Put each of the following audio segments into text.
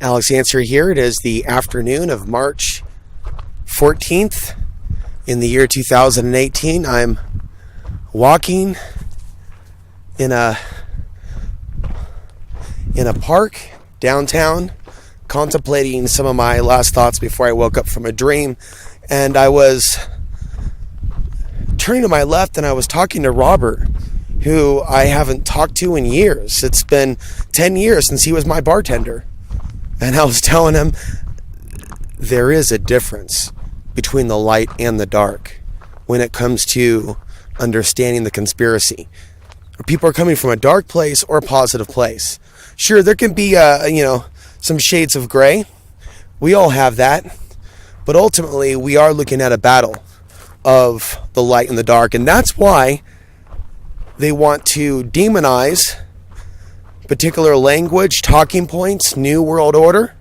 Alex Ansary here. It is the afternoon of March 14th in the year 2018. I'm walking in a park downtown, contemplating some of my last thoughts before I woke up from a dream. And I was turning to my left and I was talking to Robert, who I haven't talked to in years. It's been 10 years since he was my bartender. And I was telling him there is a difference between the light and the dark when it comes to understanding the conspiracy. People are coming from a dark place or a positive place. Sure, there can be, some shades of gray. We all have that. But ultimately, we are looking at a battle of the light and the dark. And that's why they want to demonize particular language, talking points, new world order.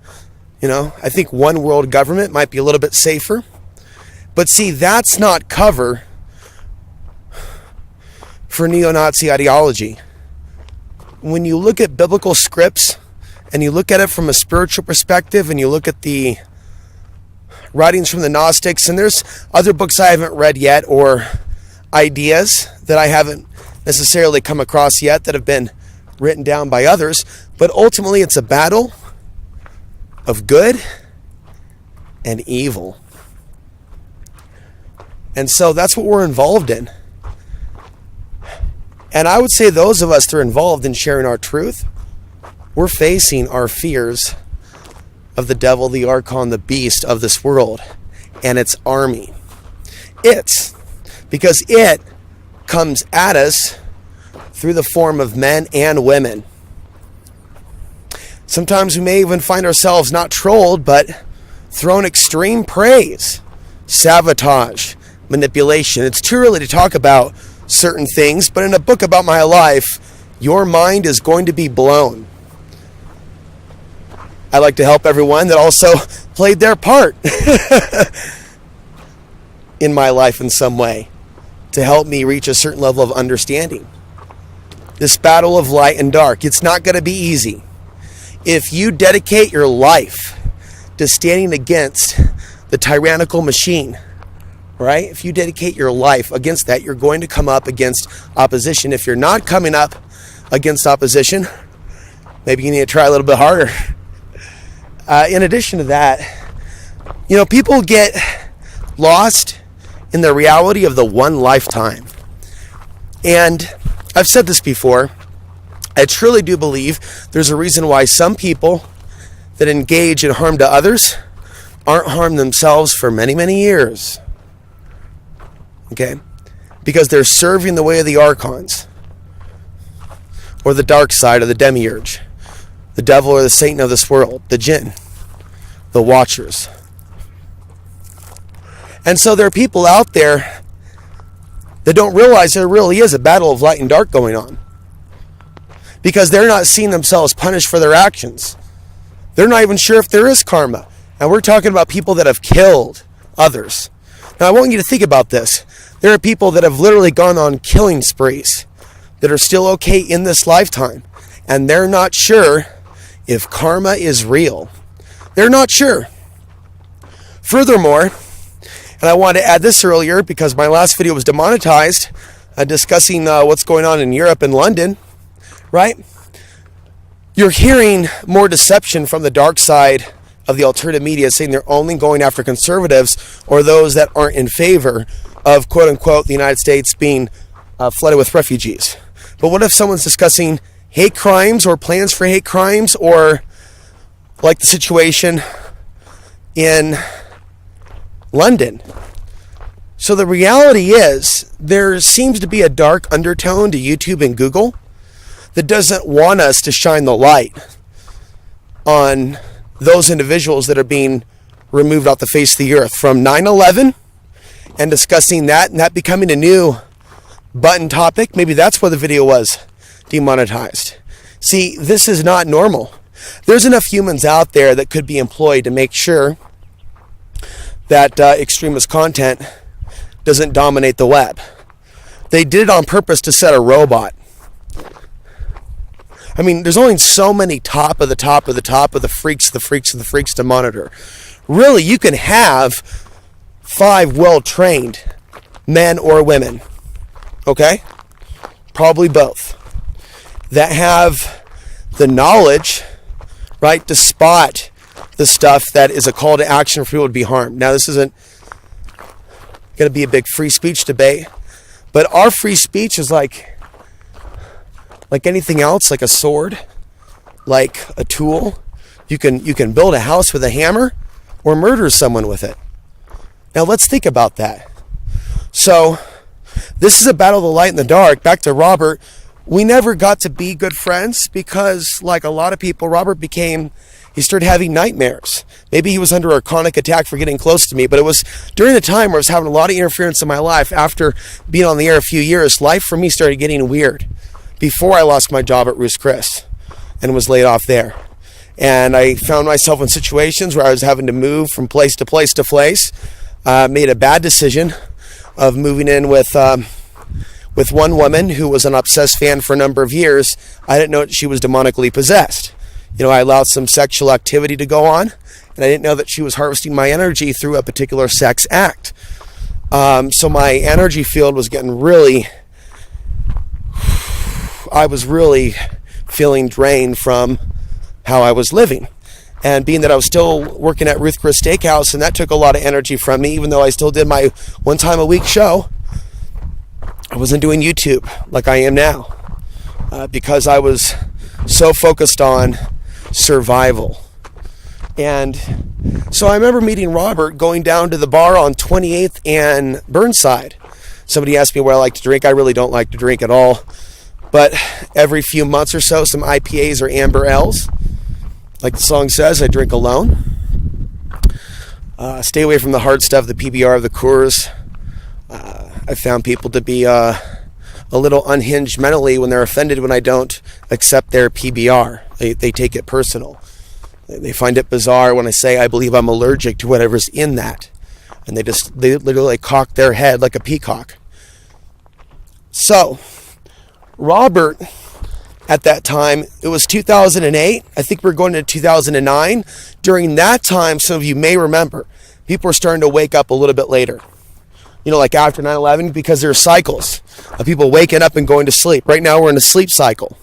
I think one world government might be a little bit safer. But see, that's not cover for neo-Nazi ideology. When you look at biblical scripts and you look at it from a spiritual perspective and you look at the writings from the Gnostics, and there's other books I haven't read yet or ideas that I haven't necessarily come across yet that have been written down by others, but ultimately it's a battle of good and evil. And so that's what we're involved in. And I would say those of us that are involved in sharing our truth, we're facing our fears of the devil, the archon, the beast of this world and its army. Because it comes at us through the form of men and women. Sometimes we may even find ourselves not trolled, but thrown extreme praise, sabotage, manipulation. It's too early to talk about certain things, but in a book about my life, your mind is going to be blown. I like to help everyone that also played their part in my life in some way to help me reach a certain level of understanding. This battle of light and dark, it's not going to be easy. If you dedicate your life to standing against the tyrannical machine, right? If you dedicate your life against that, you're going to come up against opposition. If you're not coming up against opposition, maybe you need to try a little bit harder. In addition to that, people get lost in the reality of the one lifetime. And I've said this before. I truly do believe there's a reason why some people that engage in harm to others aren't harmed themselves for many, many years. Okay? Because they're serving the way of the archons, or the dark side, or the demiurge, the devil or the Satan of this world, the jinn, the watchers. And so there are people out there that don't realize there really is a battle of light and dark going on, because they're not seeing themselves punished for their actions. They're not even sure if there is karma. And we're talking about people that have killed others. Now, I want you to think about this. There are people that have literally gone on killing sprees that are still okay in this lifetime, and they're not sure if karma is real. They're not sure. Furthermore, and I wanted to add this earlier because my last video was demonetized, discussing what's going on in Europe and London, right? You're hearing more deception from the dark side of the alternative media, saying they're only going after conservatives or those that aren't in favor of, quote unquote, the United States being flooded with refugees. But what if someone's discussing hate crimes or plans for hate crimes, or like the situation in London? So the reality is there seems to be a dark undertone to YouTube and Google that doesn't want us to shine the light on those individuals that are being removed off the face of the earth, from 9/11 and discussing that and that becoming a new button topic. Maybe that's why the video was demonetized. See, this is not normal. There's enough humans out there that could be employed to make sure that extremist content doesn't dominate the web. They did it on purpose to set a robot I mean, there's only so many top of the freaks to monitor. Really, you can have 5 well-trained men or women, okay? Probably both, that have the knowledge, right, to spot the stuff that is a call to action for people to be harmed. Now, this isn't going to be a big free speech debate, but our free speech is like anything else, like a sword, like a tool. You can build a house with a hammer or murder someone with it. Now let's think about that. So this is a battle of the light and the dark. Back to Robert. We never got to be good friends because, like a lot of people, he started having nightmares. Maybe he was under a chronic attack for getting close to me, but it was during the time where I was having a lot of interference in my life. After being on the air a few years, life for me started getting weird. Before I lost my job at Ruth's Chris and was laid off there. And I found myself in situations where I was having to move from place to place to place. Made a bad decision of moving in with one woman who was an obsessed fan for a number of years. I didn't know that she was demonically possessed. I allowed some sexual activity to go on, and I didn't know that she was harvesting my energy through a particular sex act. So my energy field was getting I was really feeling drained from how I was living. And being that I was still working at Ruth Chris Steakhouse, and that took a lot of energy from me, even though I still did my 1 time a week show, I wasn't doing YouTube like I am now because I was so focused on survival. And so I remember meeting Robert going down to the bar on 28th and Burnside. Somebody asked me where I like to drink. I really don't like to drink at all. But every few months or so, some IPAs or amber ales. Like the song says, I drink alone. Stay away from the hard stuff, the PBR, the Coors. I found people to be a little unhinged mentally when they're offended when I don't accept their PBR. They take it personal. They find it bizarre when I say I believe I'm allergic to whatever's in that. And they literally cock their head like a peacock. So Robert, at that time, it was 2008. I think we're going to 2009. During that time, some of you may remember, people were starting to wake up a little bit later. Like after 9/11, because there are cycles of people waking up and going to sleep. Right now, we're in a sleep cycle.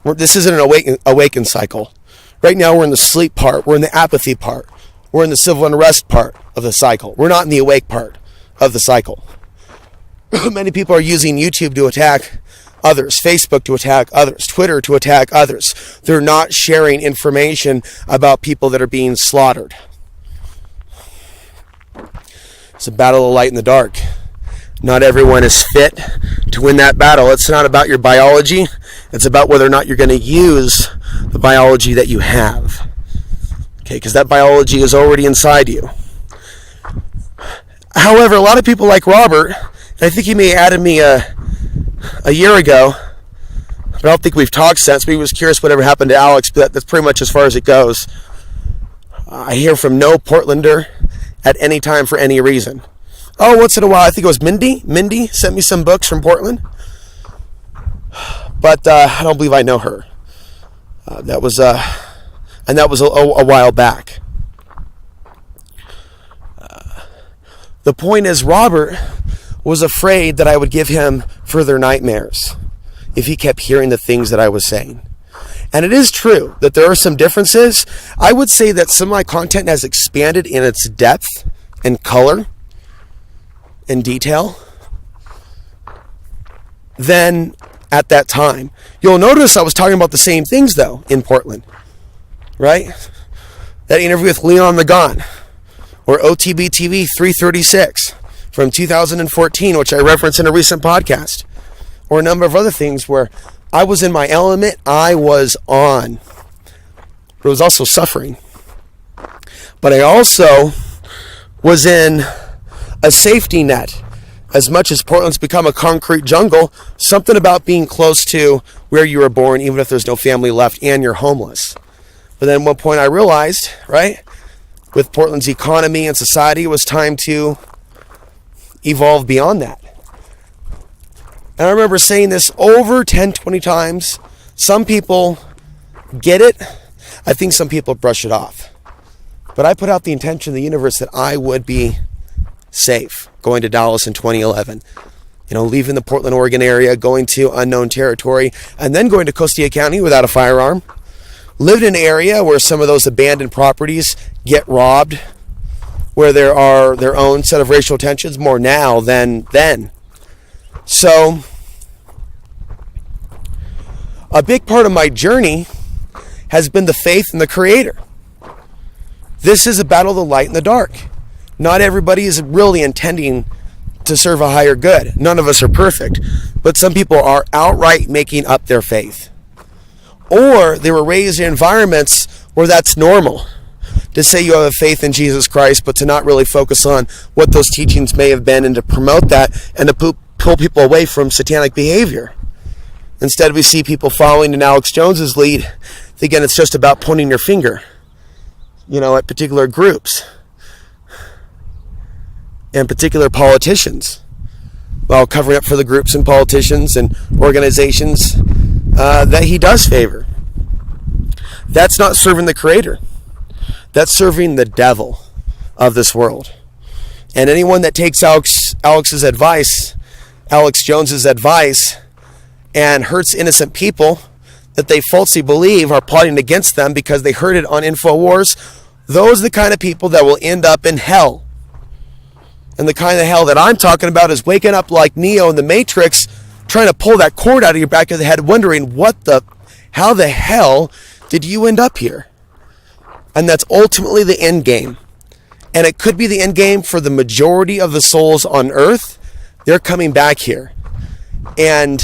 This isn't an awaken cycle. Right now, we're in the sleep part. We're in the apathy part. We're in the civil unrest part of the cycle. We're not in the awake part of the cycle. Many people are using YouTube to attack others, Facebook to attack others, Twitter to attack others. They're not sharing information about people that are being slaughtered. It's a battle of light and the dark. Not everyone is fit to win that battle. It's not about your biology. It's about whether or not you're going to use the biology that you have. Okay, because that biology is already inside you. However, a lot of people like Robert, and I think he may have added me a year ago, but I don't think we've talked since. But he was curious whatever happened to Alex, but that's pretty much as far as it goes. I hear from no Portlander at any time for any reason. Oh, once in a while, I think it was Mindy. Mindy sent me some books from Portland, but I don't believe I know her. That was a while back. The point is, Robert was afraid that I would give him further nightmares if he kept hearing the things that I was saying. And it is true that there are some differences. I would say that some of my content has expanded in its depth and color and detail than at that time. You'll notice I was talking about the same things, though, in Portland, right? That interview with Leon the Gon, or OTBTV 336 from 2014, which I referenced in a recent podcast, or a number of other things where I was in my element, I was on, but it was also suffering. But I also was in a safety net. As much as Portland's become a concrete jungle, something about being close to where you were born, even if there's no family left and you're homeless. But then at one point I realized, right, with Portland's economy and society, it was time to evolve beyond that. And I remember saying this over 10, 20 times, Some people get it. I think some people brush it off. But I put out the intention in the universe that I would be safe going to Dallas in 2011. Leaving the Portland, Oregon area, going to unknown territory, and then going to Costilla County without a firearm. Lived in an area where some of those abandoned properties get robbed, where there are their own set of racial tensions more now than then. So, a big part of my journey has been the faith in the Creator. This is a battle of the light and the dark. Not everybody is really intending to serve a higher good. None of us are perfect, but some people are outright making up their faith. Or they were raised in environments where that's normal. To say you have a faith in Jesus Christ, but to not really focus on what those teachings may have been and to promote that and to pull people away from satanic behavior. Instead, we see people following in Alex Jones's lead, thinking it's just about pointing your finger, at particular groups and particular politicians, while covering up for the groups and politicians and organizations that he does favor. That's not serving the Creator. That's serving the devil of this world. And anyone that takes Alex Jones's advice, and hurts innocent people that they falsely believe are plotting against them because they heard it on InfoWars, those are the kind of people that will end up in hell. And the kind of hell that I'm talking about is waking up like Neo in the Matrix, trying to pull that cord out of your back of the head, wondering how the hell did you end up here? And that's ultimately the end game. And it could be the end game for the majority of the souls on earth. They're coming back here. And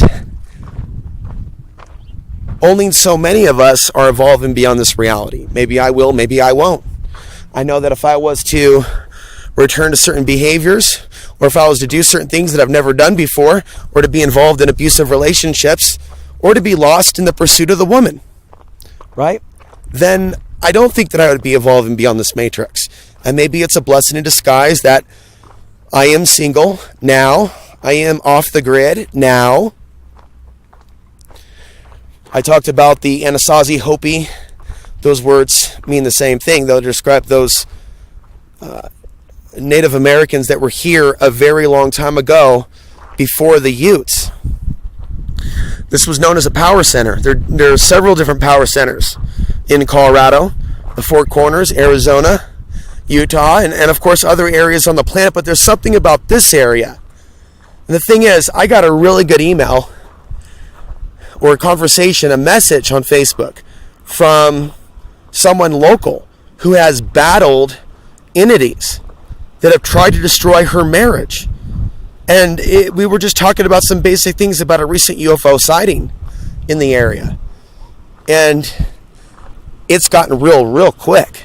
only so many of us are evolving beyond this reality. Maybe I will, maybe I won't. I know that if I was to return to certain behaviors, or if I was to do certain things that I've never done before, or to be involved in abusive relationships, or to be lost in the pursuit of the woman, right? Then I don't think that I would be evolving beyond this matrix. And maybe it's a blessing in disguise that I am single now. I am off the grid now. I talked about the Anasazi Hopi. Those words mean the same thing. They'll describe those Native Americans that were here a very long time ago before the Utes. This was known as a power center. There are several different power centers in Colorado, the Four Corners, Arizona, Utah, and of course other areas on the planet, but there's something about this area. And the thing is, I got a really good email or a conversation, a message on Facebook from someone local who has battled entities that have tried to destroy her marriage. And we were just talking about some basic things about a recent UFO sighting in the area. And it's gotten real quick.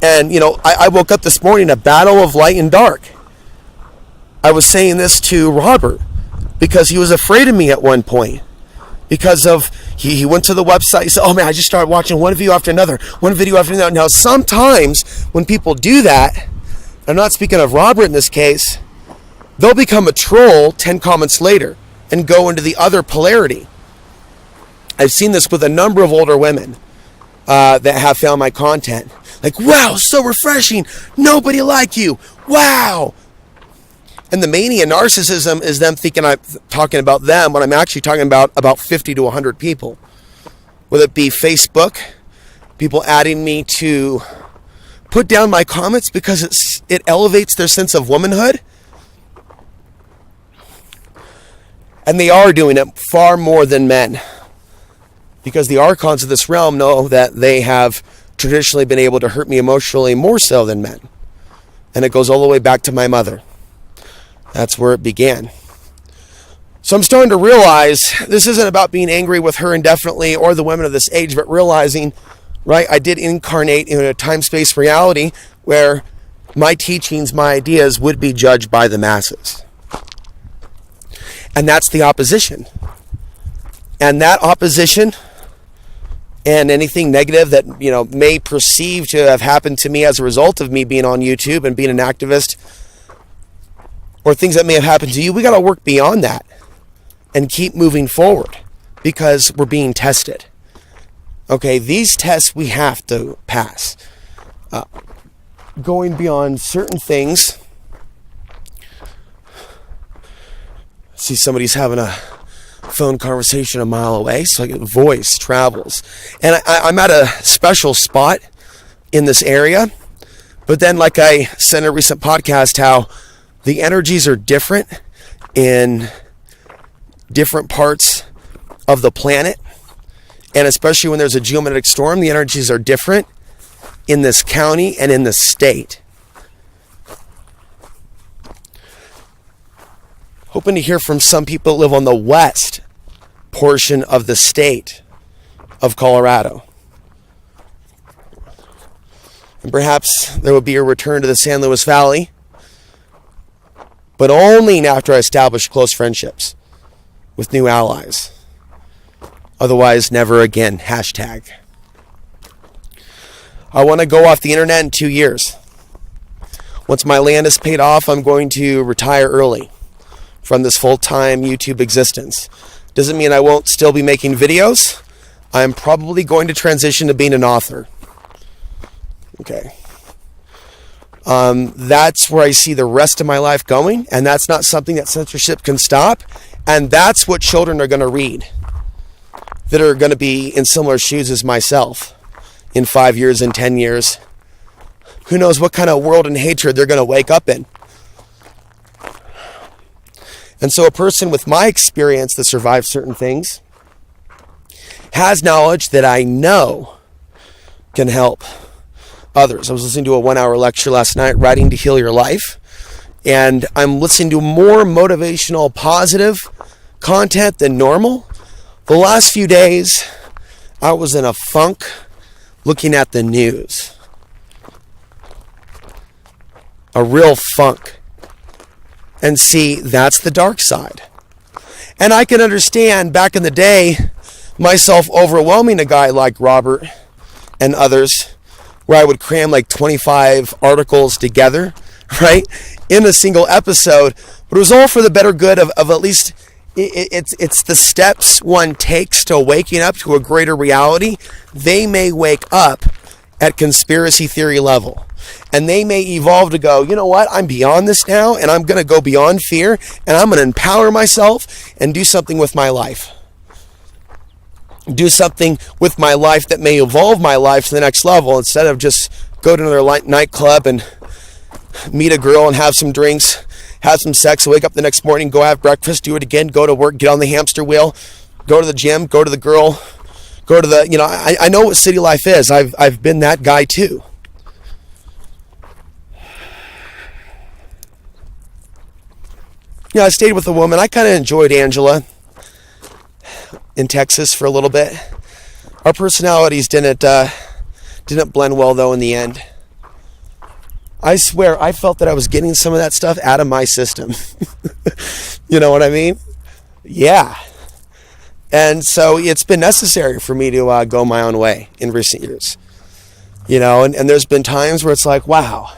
And, I woke up this morning, a battle of light and dark. I was saying this to Robert because he was afraid of me at one point. Because of, he went to the website, he said, oh man, I just started watching one video after another. Now, sometimes when people do that, I'm not speaking of Robert in this case, they'll become a troll 10 comments later and go into the other polarity. I've seen this with a number of older women that have found my content. Like, wow, so refreshing. Nobody like you. Wow. And the mania narcissism is them thinking I'm talking about them when I'm actually talking about 50 to 100 people. Whether it be Facebook, people adding me to put down my comments because it elevates their sense of womanhood. And they are doing it far more than men. Because the archons of this realm know that they have traditionally been able to hurt me emotionally more so than men. And it goes all the way back to my mother. That's where it began. So I'm starting to realize this isn't about being angry with her indefinitely or the women of this age, but realizing, right, I did incarnate in a time-space reality where my teachings, my ideas would be judged by the masses. And that's the opposition. And that opposition and anything negative that, may perceive to have happened to me as a result of me being on YouTube and being an activist, or things that may have happened to you, we got to work beyond that and keep moving forward. because we're being tested. Okay, these tests we have to pass. Going beyond certain things. See, somebody's having a phone conversation a mile away, so I get voice travels. And I'm at a special spot in this area, but then, like I said in a recent podcast, how the energies are different in different parts of the planet, and especially when there's a geomagnetic storm, the energies are different in this county and in the state. Hoping to hear from some people that live on the west portion of the state of Colorado. And perhaps there will be a return to the San Luis Valley, but only after I establish close friendships with new allies. Otherwise, never again. Hashtag. I want to go off the internet in 2 years. Once my land is paid off, I'm going to retire early from this full-time YouTube existence. Doesn't mean I won't still be making videos. I'm probably going to transition to being an author. Okay. That's where I see the rest of my life going, and that's not something that censorship can stop. And that's what children are going to read that are going to be in similar shoes as myself in 5 years, in 10 years. Who knows what kind of world and hatred they're going to wake up in. And so a person with my experience that survived certain things has knowledge that I know can help others. I was listening to a 1-hour lecture last night, Writing to Heal Your Life, and I'm listening to more motivational, positive content than normal. The last few days, I was in a funk looking at the news. A real funk. And see, that's the dark side. And I can understand back in the day, myself overwhelming a guy like Robert and others, where I would cram like 25 articles together, right, in a single episode. But it was all for the better good of at least, it's the steps one takes to waking up to a greater reality. They may wake up at conspiracy theory level. And they may evolve to go, you know what, I'm beyond this now, and I'm going to go beyond fear, and I'm going to empower myself and do something with my life. Do something with my life that may evolve my life to the next level, instead of just go to another nightclub and meet a girl and have some drinks, have some sex, wake up the next morning, go have breakfast, do it again, go to work, get on the hamster wheel, go to the gym, go to the girl, go to the, I know what city life is. I've been that guy too. I stayed with a woman. I kind of enjoyed Angela in Texas for a little bit. Our personalities didn't blend well, though, in the end. I swear, I felt that I was getting some of that stuff out of my system. You know what I mean? Yeah. And so it's been necessary for me to go my own way in recent years. And there's been times where it's like, wow,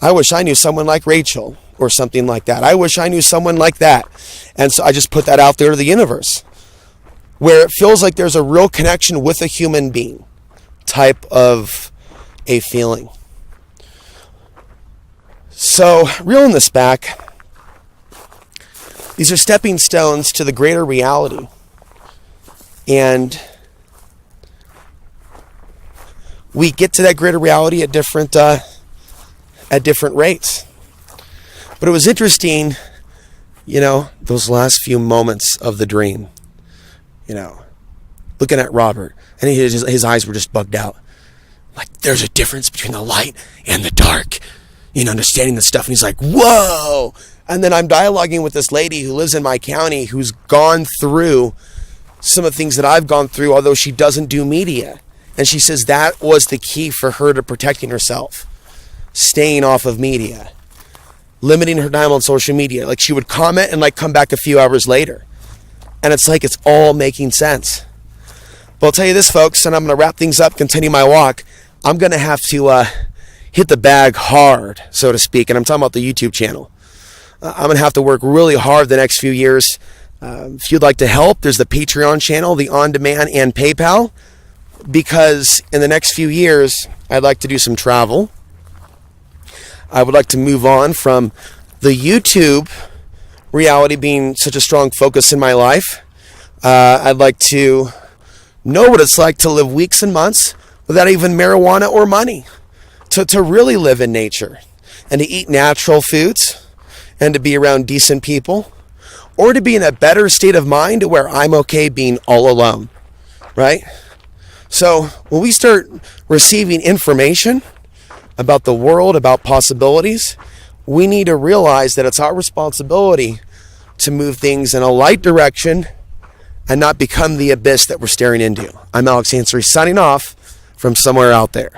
I wish I knew someone like Rachel or something like that. I wish I knew someone like that. And so I just put that out there to the universe, where it feels like there's a real connection with a human being type of a feeling. So reeling this back, these are stepping stones to the greater reality. And we get to that greater reality at different rates. But it was interesting, those last few moments of the dream, looking at Robert, and his eyes were just bugged out. Like, there's a difference between the light and the dark, understanding the stuff. And he's like, whoa. And then I'm dialoguing with this lady who lives in my county, who's gone through some of the things that I've gone through, although she doesn't do media. And she says that was the key for her to protecting herself. Staying off of media, limiting her time on social media. Like, she would comment and come back a few hours later. And it's like, it's all making sense. But I'll tell you this, folks, and I'm going to wrap things up, continue my walk. I'm going to have to hit the bag hard, so to speak. And I'm talking about the YouTube channel. I'm going to have to work really hard the next few years If you'd like to help, there's the Patreon channel, the on-demand, and PayPal, because in the next few years, I'd like to do some travel. I would like to move on from the YouTube reality being such a strong focus in my life. I'd like to know what it's like to live weeks and months without even marijuana or money, to really live in nature and to eat natural foods and to be around decent people, or to be in a better state of mind where I'm okay being all alone, right? So when we start receiving information about the world, about possibilities, we need to realize that it's our responsibility to move things in a light direction and not become the abyss that we're staring into. I'm Alex Ansary signing off from somewhere out there.